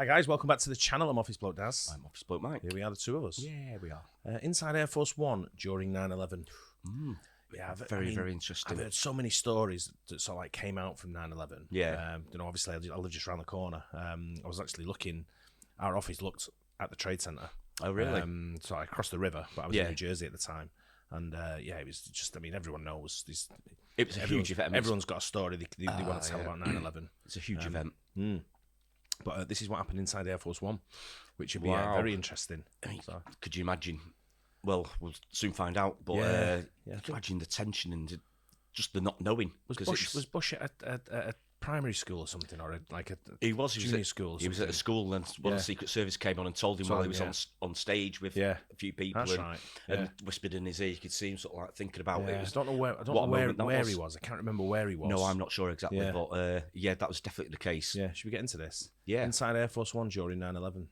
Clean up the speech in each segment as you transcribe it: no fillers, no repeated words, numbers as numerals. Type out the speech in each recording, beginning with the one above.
guys, welcome back to the channel. I'm Office Bloke Daz. I'm Office Bloke Mike. Here we are, the two of us. Yeah, we are. Inside Air Force One during 9/11. Yeah, very interesting. I've heard so many stories that sort of like came out from 9/11. Yeah. Obviously I live just around the corner. I was actually looking, our office looked at the Trade Center. Oh, really? So I crossed the river, but I was Yeah. in New Jersey at the time. And it was just, everyone knows this. It was a huge event. Everyone's got a story they want to tell about 9/11. It's a huge event. But this is what happened inside Air Force One, which would be Wow. very interesting. I mean, So- could you imagine? Well, we'll soon find out. But Yeah. could you imagine the tension and just the not knowing. Was Bush at a primary school or something, or He was junior school? Or He was at a school, and one of the Secret Service came on and told him while he was on stage with a few people, That's right. and whispered in his ear. You could see him sort of like thinking about it. I don't know where he was. I can't remember where he was. No, I'm not sure exactly, Yeah. but that was definitely the case. Yeah, should we get into this? Yeah. Inside Air Force One during 9/11.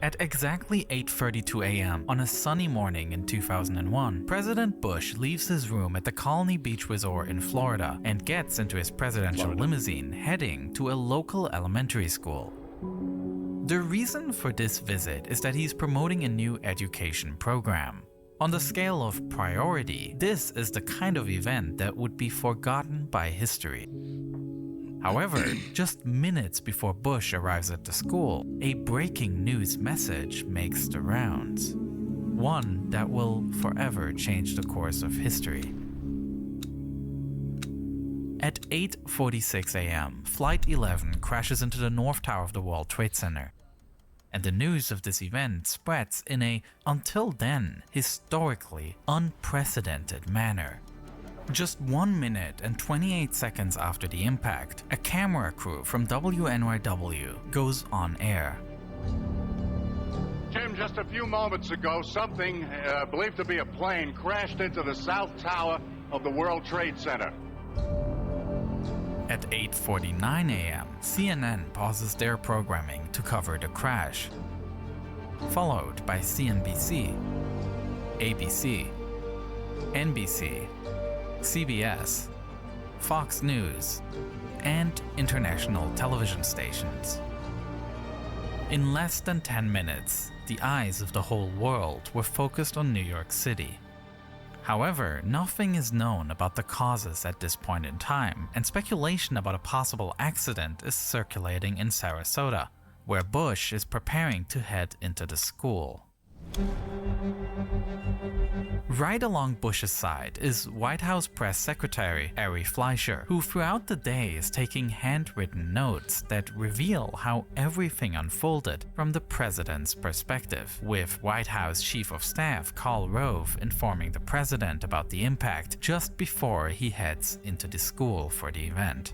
At exactly 8:32 a.m. on a sunny morning in 2001, President Bush leaves his room at the Colony Beach Resort in Florida and gets into his presidential limousine heading to a local elementary school. The reason for this visit is that he's promoting a new education program. On the scale of priority, this is the kind of event that would be forgotten by history. However, just minutes before Bush arrives at the school, a breaking news message makes the rounds. One that will forever change the course of history. At 8:46 a.m., Flight 11 crashes into the North Tower of the World Trade Center. And the news of this event spreads in a, until then, historically unprecedented manner. Just 1 minute and 28 seconds after the impact, a camera crew from WNYW goes on air. Tim, just a few moments ago, something believed to be a plane crashed into the South Tower of the World Trade Center. At 8:49 a.m., CNN pauses their programming to cover the crash, followed by CNBC, ABC, NBC, CBS, Fox News, and international television stations. In less than 10 minutes, the eyes of the whole world were focused on New York City. However, nothing is known about the causes at this point in time, and speculation about a possible accident is circulating in Sarasota, where Bush is preparing to head into the school. Right along Bush's side is White House Press Secretary Ari Fleischer, who throughout the day is taking handwritten notes that reveal how everything unfolded from the president's perspective, with White House Chief of Staff Karl Rove informing the president about the impact just before he heads into the school for the event.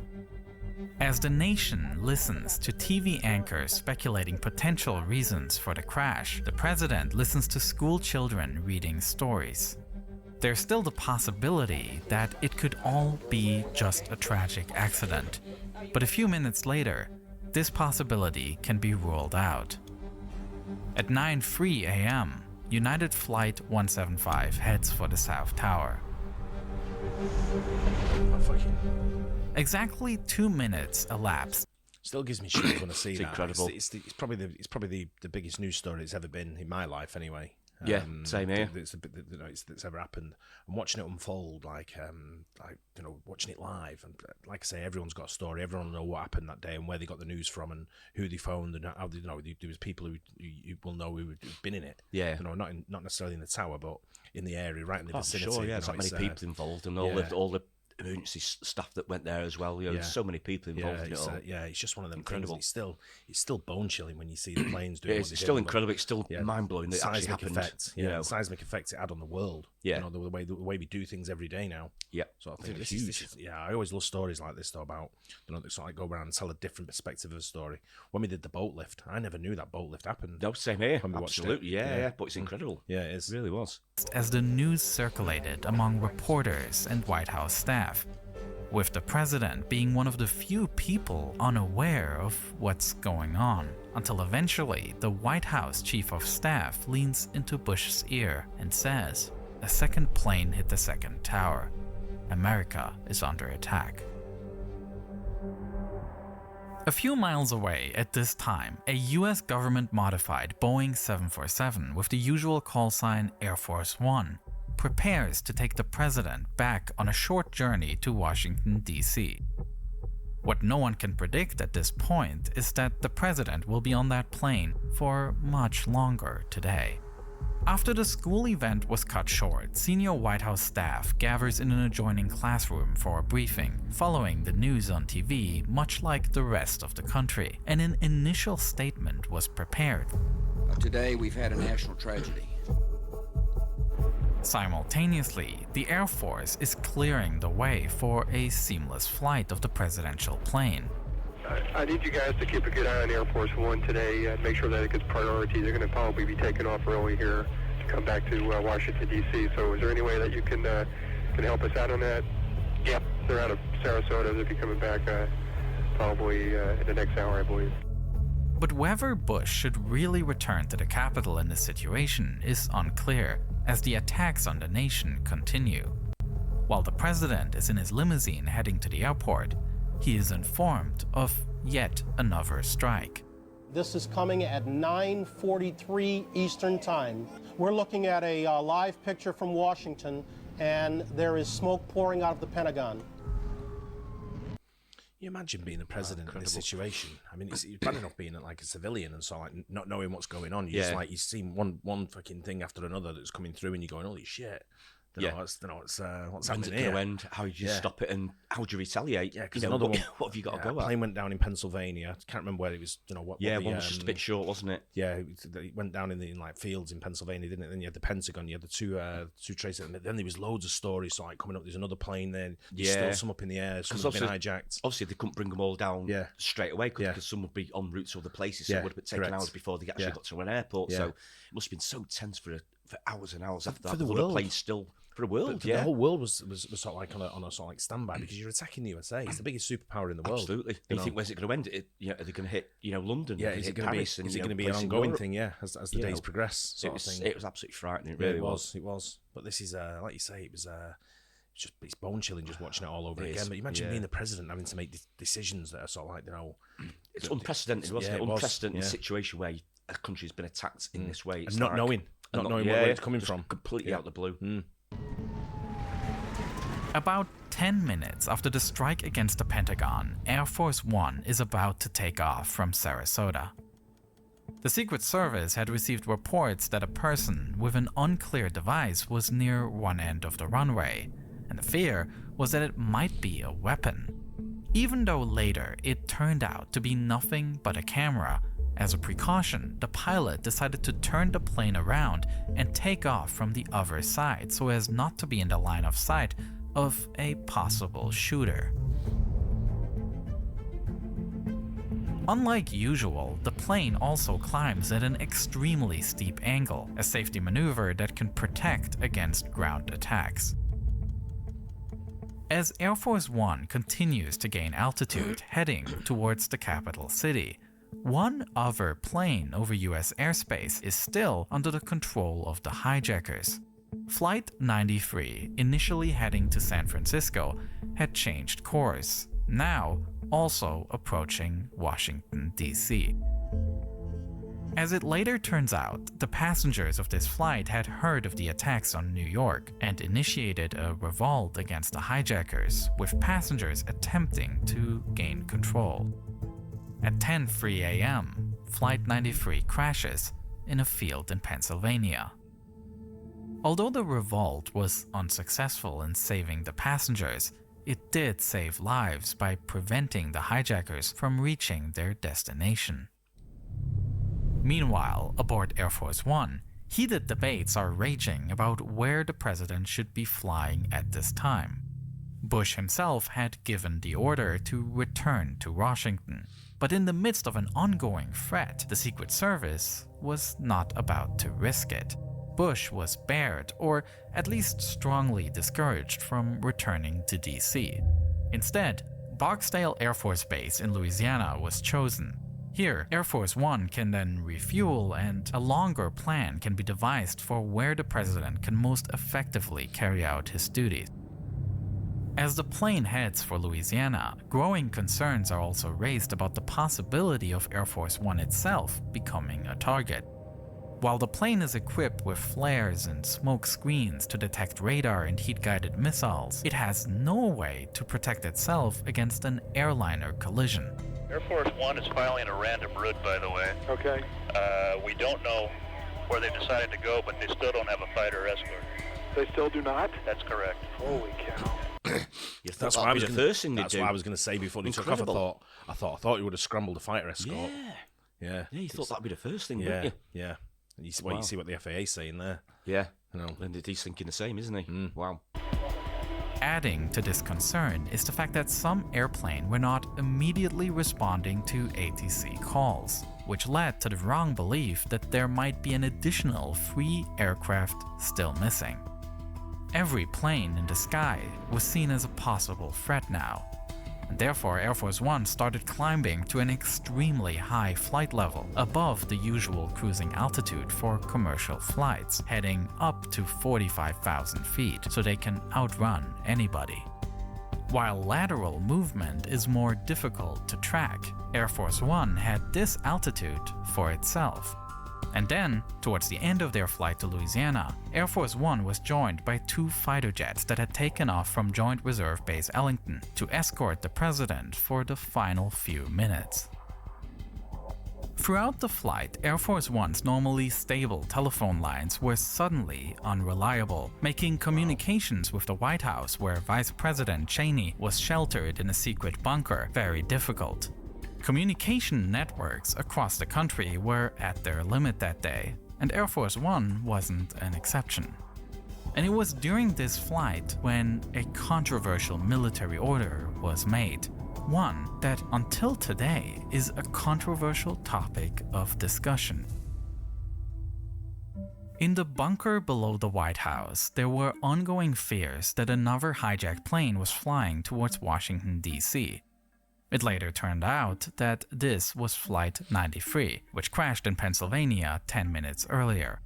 As the nation listens to TV anchors speculating potential reasons for the crash, the president listens to school children reading stories. There's still the possibility that it could all be just a tragic accident, but a few minutes later, this possibility can be ruled out. At 9:03 a.m., United Flight 175 heads for the South Tower. Exactly 2 minutes elapsed. Still gives me chills when I see that. Incredible. It's probably the biggest news story it's ever been in my life, anyway. Yeah, same here. That's ever happened. And watching it unfold, watching it live, and like I say, everyone's got a story. Everyone will know what happened that day and where they got the news from and who they phoned and how they there was people who you will know who've been in it. Yeah, not necessarily in the tower, but in the area, right in the vicinity. Sure, yeah, there's that many people involved, and all the emergency staff that went there as well. There's so many people involved in it all. It's just one of them Incredible. things. It's still bone chilling when you see the planes doing. It's still incredible. It's still mind blowing that it actually happened. Effect, the seismic effect it had on the world. Yeah, the way we do things every day now. Yeah, so I think this is I always love stories like this though, about that sort of go around and tell a different perspective of a story. When we did the boat lift, I never knew that boat lift happened. No, same here. When we Absolutely, yeah, but it's incredible. Yeah, it is. It really was. As the news circulated among reporters and White House staff, with the president being one of the few people unaware of what's going on, until eventually the White House Chief of Staff leans into Bush's ear and says, "A second plane hit the second tower. America is under attack." A few miles away at this time, a US government-modified Boeing 747 with the usual call sign Air Force One prepares to take the president back on a short journey to Washington, D.C. What no one can predict at this point is that the president will be on that plane for much longer today. After the school event was cut short, senior White House staff gathers in an adjoining classroom for a briefing, following the news on TV, much like the rest of the country, and an initial statement was prepared. Today we've had a national tragedy. Simultaneously, the Air Force is clearing the way for a seamless flight of the presidential plane. I need you guys to keep a good eye on Air Force One today. Make sure that it gets priority. They're going to probably be taking off early here to come back to Washington, D.C. So is there any way that you can help us out on that? Yep. They're out of Sarasota. They'll be coming back probably in the next hour, I believe. But whether Bush should really return to the Capitol in this situation is unclear, as the attacks on the nation continue. While the president is in his limousine heading to the airport, he is informed of yet another strike. This is coming at 9:43 Eastern Time. We're looking at a live picture from Washington, and there is smoke pouring out of the Pentagon. You imagine being the president in this situation. I mean, it's bad enough being like a civilian and so like not knowing what's going on. You just like you see one fucking thing after another that's coming through, and you're going, "Holy shit!" What's happening here? End? How do you stop it, and how do you retaliate? Yeah, because another one. What have you got to go at? A plane went down in Pennsylvania. I can't remember where it was. What? Yeah, one was just a bit short, wasn't it? Yeah, it went down in like fields in Pennsylvania, didn't it? Then you had the Pentagon. You had the two traces. And then there was loads of stories. So like coming up, there's another plane there. There's still some up in the air. Some have been hijacked. Obviously, they couldn't bring them all down straight away because some would be en route to other places. So it would have taken hours before they actually got to an airport. So it must have been so tense for hours and hours after that. For the other plane still. For the world, the whole world was sort of like on a sort of like standby because you're attacking the USA. It's the biggest superpower in the world. Absolutely. You think where's it going to end? Are they going to hit London? Yeah, is it going to be an ongoing thing? Yeah, as the days progress. It was absolutely frightening. It really was. It was. But this is like you say, it's bone chilling just watching it all over again. But imagine being the president having to make decisions that are sort of like it's unprecedented, wasn't it? Unprecedented situation where a country's been attacked in this way, and not knowing where it's coming from, completely out of the blue. About 10 minutes after the strike against the Pentagon, Air Force One is about to take off from Sarasota. The Secret Service had received reports that a person with an unclear device was near one end of the runway, and the fear was that it might be a weapon. Even though later it turned out to be nothing but a camera, as a precaution, the pilot decided to turn the plane around and take off from the other side so as not to be in the line of sight of a possible shooter. Unlike usual, the plane also climbs at an extremely steep angle, a safety maneuver that can protect against ground attacks. As Air Force One continues to gain altitude, heading towards the capital city, one other plane over US airspace is still under the control of the hijackers. Flight 93, initially heading to San Francisco, had changed course, now also approaching Washington, D.C. As it later turns out, the passengers of this flight had heard of the attacks on New York and initiated a revolt against the hijackers, with passengers attempting to gain control. At 10:03 a.m., Flight 93 crashes in a field in Pennsylvania. Although the revolt was unsuccessful in saving the passengers, it did save lives by preventing the hijackers from reaching their destination. Meanwhile, aboard Air Force One, heated debates are raging about where the president should be flying at this time. Bush himself had given the order to return to Washington, but in the midst of an ongoing threat, the Secret Service was not about to risk it. Bush was barred, or at least strongly discouraged from returning to D.C. Instead, Barksdale Air Force Base in Louisiana was chosen. Here, Air Force One can then refuel, and a longer plan can be devised for where the president can most effectively carry out his duties. As the plane heads for Louisiana, growing concerns are also raised about the possibility of Air Force One itself becoming a target. While the plane is equipped with flares and smoke screens to detect radar and heat-guided missiles, it has no way to protect itself against an airliner collision. Air Force One is filing a random route, by the way. Okay. We don't know where they've decided to go, but they still don't have a fighter escort. They still do not? That's correct. Holy cow. That's what I was going to say before he took off. I thought he would have scrambled a fighter escort. Yeah, you thought that'd be the first thing, yeah, didn't you? Yeah. You see what the FAA's saying there. Yeah, and he's thinking the same, isn't he? Wow. Adding to this concern is the fact that some airplanes were not immediately responding to ATC calls, which led to the wrong belief that there might be an additional 3 aircraft still missing. Every plane in the sky was seen as a possible threat now, and therefore Air Force One started climbing to an extremely high flight level, above the usual cruising altitude for commercial flights, heading up to 45,000 feet so they can outrun anybody. While lateral movement is more difficult to track, Air Force One had this altitude for itself. And then, towards the end of their flight to Louisiana, Air Force One was joined by 2 fighter jets that had taken off from Joint Reserve Base Ellington to escort the president for the final few minutes. Throughout the flight, Air Force One's normally stable telephone lines were suddenly unreliable, making communications with the White House, where Vice President Cheney was sheltered in a secret bunker, very difficult. Communication networks across the country were at their limit that day, and Air Force One wasn't an exception. And it was during this flight when a controversial military order was made, one that until today is a controversial topic of discussion. In the bunker below the White House, there were ongoing fears that another hijacked plane was flying towards Washington, D.C. It later turned out that this was Flight 93, which crashed in Pennsylvania 10 minutes earlier.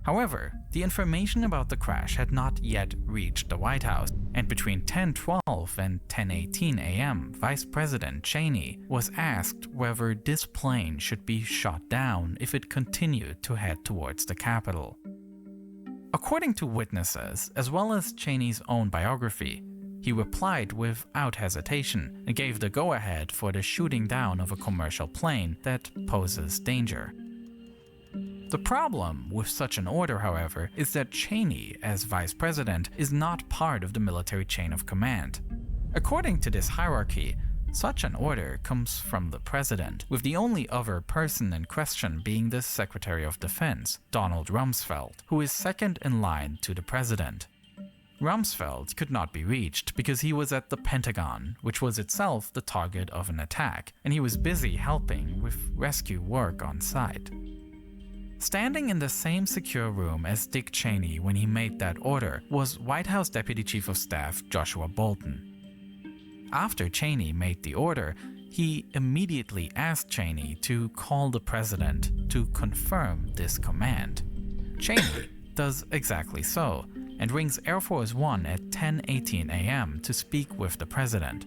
However, the information about the crash had not yet reached the White House, and between 10:12 and 10:18 a.m., Vice President Cheney was asked whether this plane should be shot down if it continued to head towards the Capitol. According to witnesses, as well as Cheney's own biography, he replied without hesitation and gave the go-ahead for the shooting down of a commercial plane that poses danger. The problem with such an order, however, is that Cheney, as vice president, is not part of the military chain of command. According to this hierarchy, such an order comes from the president, with the only other person in question being the Secretary of Defense, Donald Rumsfeld, who is second in line to the president. Rumsfeld could not be reached because he was at the Pentagon, which was itself the target of an attack, and he was busy helping with rescue work on site. Standing in the same secure room as Dick Cheney when he made that order was White House Deputy Chief of Staff Joshua Bolten. After Cheney made the order, he immediately asked Cheney to call the president to confirm this command. Cheney does exactly so, and rings Air Force One at 10:18 a.m. to speak with the president.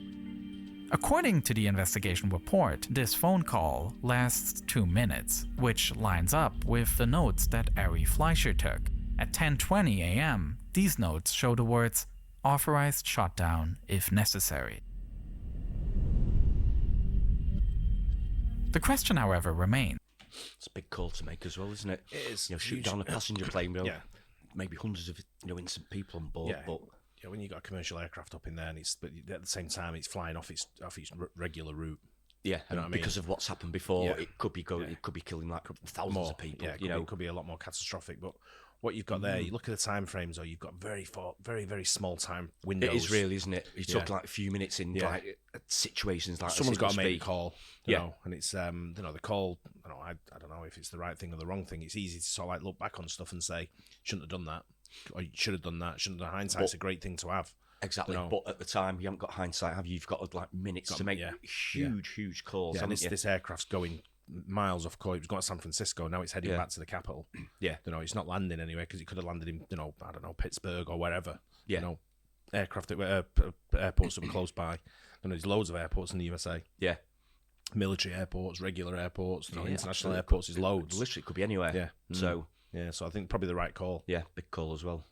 According to the investigation report, this phone call lasts 2 minutes, which lines up with the notes that Ari Fleischer took. At 10:20 a.m., these notes show the words, "Authorized shutdown if necessary." The question, however, remains. It's a big call to make as well, isn't it? It is. Shoot down a passenger plane, maybe hundreds of innocent people on board, but when you got a commercial aircraft up in there, and but at the same time it's flying off its regular route. Yeah, you know what I mean? Because of what's happened before, it could be it could be killing like thousands of people. Yeah, it could be a lot more catastrophic. But what you've got there, you look at the time frames, or you've got very, very small time windows. It is really, isn't it? You're talking like a few minutes in like situations like someone's got to make a call, you know, and it's the call. I don't know if it's the right thing or the wrong thing. It's easy to sort of like look back on stuff and say, shouldn't have done that, or you should have done that. Shouldn't have done. Hindsight's a great thing to have. Exactly, but at the time you haven't got hindsight, have you? You've got like minutes to make huge calls. Yeah, and this aircraft's going miles off course. It was going to San Francisco. Now it's heading back to the capital. Yeah, it's not landing anywhere because it could have landed in I don't know, Pittsburgh or wherever. Yeah, airports that were close by. There's loads of airports in the USA. Yeah. Military airports, regular airports, international airports. There's loads. Literally, it could be anywhere. Yeah. So I think probably the right call. Yeah, big call as well.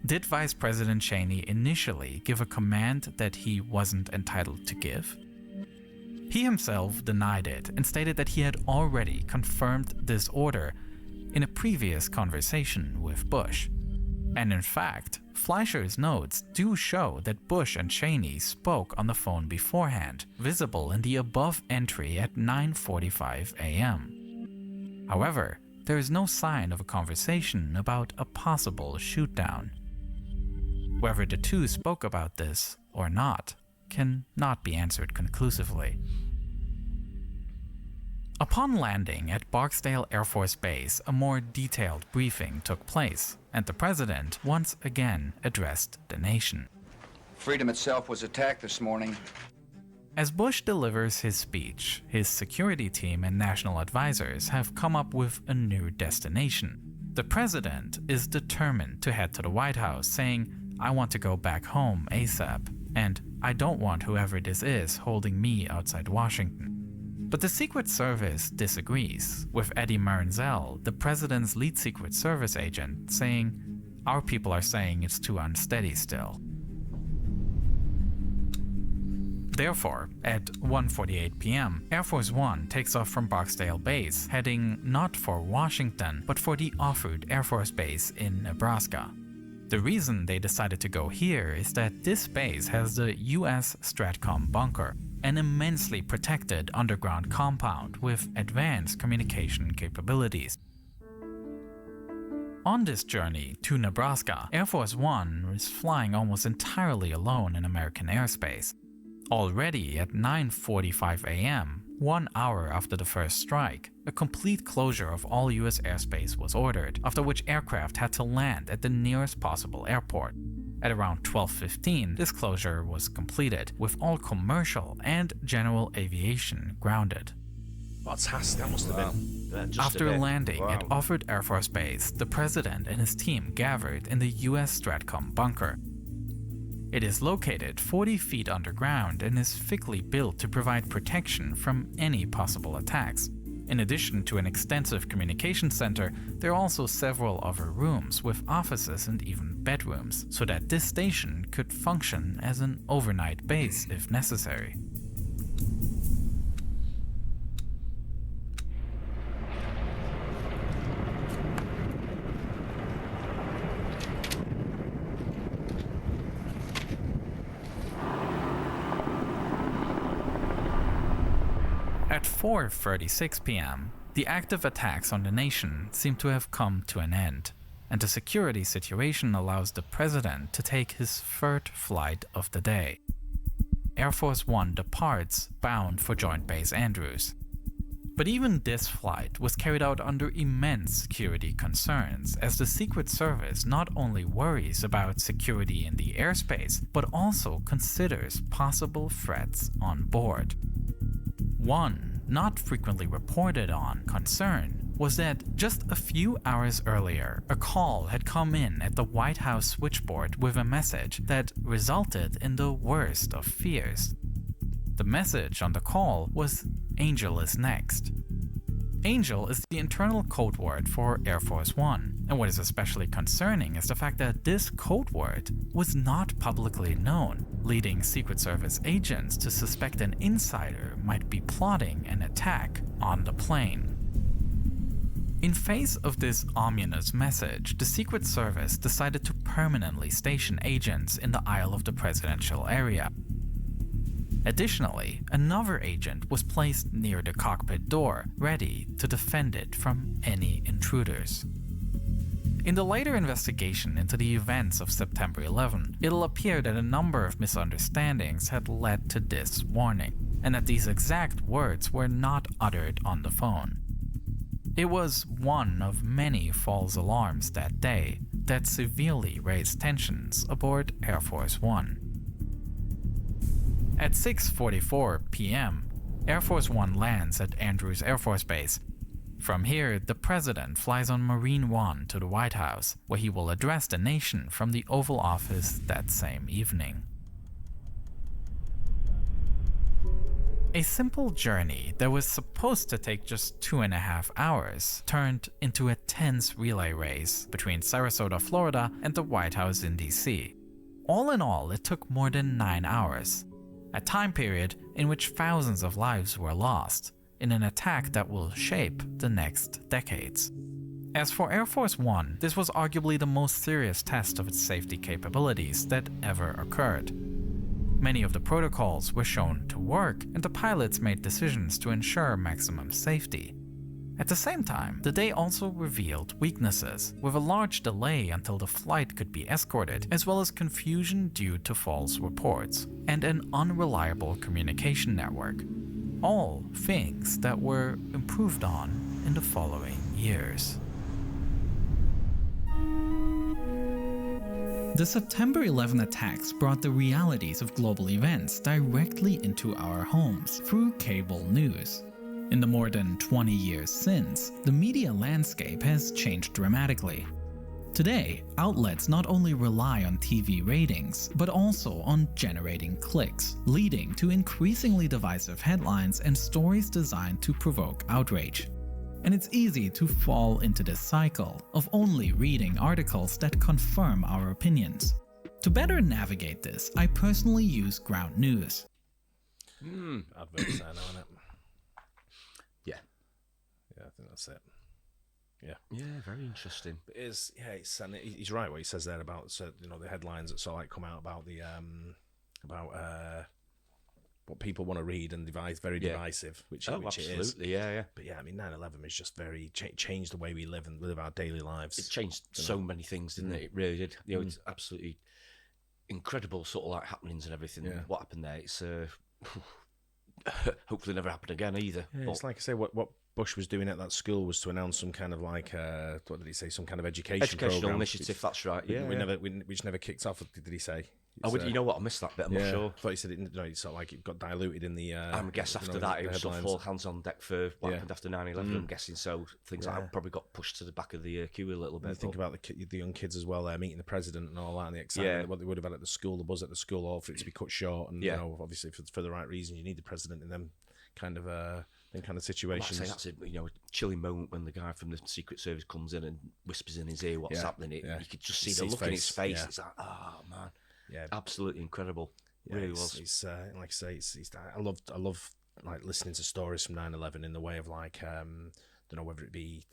Did Vice President Cheney initially give a command that he wasn't entitled to give? He himself denied it and stated that he had already confirmed this order in a previous conversation with Bush. And in fact, Fleischer's notes do show that Bush and Cheney spoke on the phone beforehand, visible in the above entry at 9:45 a.m. However, there is no sign of a conversation about a possible shoot-down. Whether the two spoke about this or not can not be answered conclusively. Upon landing at Barksdale Air Force Base, a more detailed briefing took place, and the president once again addressed the nation. Freedom itself was attacked this morning. As Bush delivers his speech, his security team and national advisors have come up with a new destination. The president is determined to head to the White House, saying, "I want to go back home ASAP, and I don't want whoever this is holding me outside Washington." But the Secret Service disagrees, with Eddie Maranzel, the president's lead Secret Service agent, saying, "Our people are saying it's too unsteady still." Therefore, at 1:48 p.m., Air Force One takes off from Barksdale Base, heading not for Washington, but for the Offutt Air Force Base in Nebraska. The reason they decided to go here is that this base has the US Stratcom bunker, an immensely protected underground compound with advanced communication capabilities. On this journey to Nebraska, Air Force One is flying almost entirely alone in American airspace. Already at 9:45 a.m., 1 hour after the first strike, a complete closure of all US airspace was ordered, after which aircraft had to land at the nearest possible airport. At around 12:15, this closure was completed, with all commercial and general aviation grounded. Fantastic. That must have been. After landing at Offutt Air Force Base, the president and his team gathered in the US Stratcom bunker. It is located 40 feet underground and is thickly built to provide protection from any possible attacks. In addition to an extensive communication center, there are also several other rooms with offices and even bedrooms, so that this station could function as an overnight base if necessary. At 4:36 p.m., the active attacks on the nation seem to have come to an end, and the security situation allows the president to take his third flight of the day. Air Force One departs, bound for Joint Base Andrews. But even this flight was carried out under immense security concerns, as the Secret Service not only worries about security in the airspace, but also considers possible threats on board. One not frequently reported on concern was that just a few hours earlier, a call had come in at the White House switchboard with a message that resulted in the worst of fears. The message on the call was "Angel is next." Angel is the internal code word for Air Force One, and what is especially concerning is the fact that this code word was not publicly known, leading Secret Service agents to suspect an insider might be plotting an attack on the plane. In face of this ominous message, the Secret Service decided to permanently station agents in the aisle of the presidential area. Additionally, another agent was placed near the cockpit door, ready to defend it from any intruders. In the later investigation into the events of September 11, it'll appear that a number of misunderstandings had led to this warning, and that these exact words were not uttered on the phone. It was one of many false alarms that day that severely raised tensions aboard Air Force One. At 6:44 p.m., Air Force One lands at Andrews Air Force Base. From here, the president flies on Marine One to the White House, where he will address the nation from the Oval Office that same evening. A simple journey that was supposed to take just 2.5 hours turned into a tense relay race between Sarasota, Florida and the White House in DC. All in all, it took more than 9 hours, a time period in which thousands of lives were lost in an attack that will shape the next decades. As for Air Force One, this was arguably the most serious test of its safety capabilities that ever occurred. Many of the protocols were shown to work, and the pilots made decisions to ensure maximum safety. At the same time, the day also revealed weaknesses, with a large delay until the flight could be escorted, as well as confusion due to false reports, and an unreliable communication network. All things that were improved on in the following years. The September 11 attacks brought the realities of global events directly into our homes through cable news. In the more than 20 years since, the media landscape has changed dramatically. Today, outlets not only rely on TV ratings, but also on generating clicks, leading to increasingly divisive headlines and stories designed to provoke outrage. And it's easy to fall into this cycle of only reading articles that confirm our opinions. To better navigate this, I personally use Ground News. Adverts there now, isn't it? Yeah. Yeah, I think that's it. Yeah. Yeah, very interesting. And he's right what he says there about the headlines that sort of like come out about the what people want to read and very divisive, which it is. Absolutely, yeah. But yeah, I mean, 9/11 is just very changed the way we live and live our daily lives. It changed so many things, didn't it? It really did. It's absolutely incredible sort of like happenings and everything. Yeah. What happened there? It's hopefully never happen again either. Yeah, it's like I say, what Bush was doing at that school was to announce some kind of like what did he say? Some kind of educational program, initiative. That's right. Yeah, which never kicked off. Did he say? You know what? I missed that bit. I'm not sure. I thought he said it. It's sort of like it got diluted in the. I guess after that, it was sort of all hands on deck for what happened after 9/11. I'm guessing so. Things like that probably got pushed to the back of the queue a little bit. And think about the young kids as well. They're meeting the president and all that, and the excitement what they would have had at the school, the buzz at the school, all for it to be cut short. And obviously for the right reason, you need the president in them kind of situations. Well, that's a chilling moment when the guy from the Secret Service comes in and whispers in his ear what's happening. You could just see the look in his face. It's like, oh man, absolutely incredible. Really was. It's like I say, I love like listening to stories from 9/11 in the way of like don't know whether it be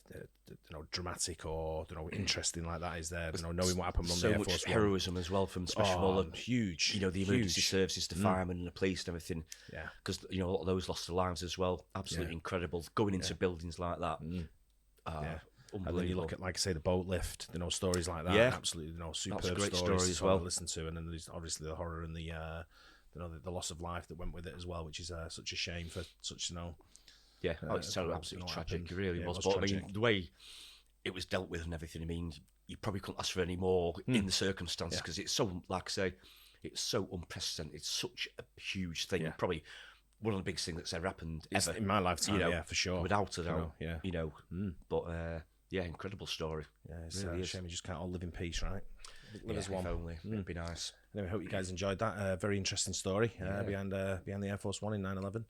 dramatic or interesting like that is there. Knowing what happened on the Air Force One. So much heroism as well from especially all the huge. The emergency services, the firemen and the police and everything. Yeah, because a lot of those lost their lives as well. Absolutely incredible going into buildings like that. And then you look at, like I say, the boat lift, stories like that. Absolutely, superb That's a great stories story as well to listen to, and then there's obviously the horror and the the loss of life that went with it as well, which is such a shame for such Yeah, it's terrible, absolutely tragic. It really was. But I mean, the way it was dealt with and everything, I mean, you probably couldn't ask for any more in the circumstances because it's so, like I say, it's so unprecedented. It's such a huge thing. Probably one of the biggest things that's ever happened ever in my lifetime. For sure, without a doubt. But incredible story. Yeah, it's really a shame we just can't all live in peace, right? Live as one. If only. It'd be nice. Anyway, I hope you guys enjoyed that. Very interesting story behind the Air Force One in 9/11.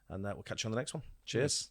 And we'll catch you on the next one. Cheers.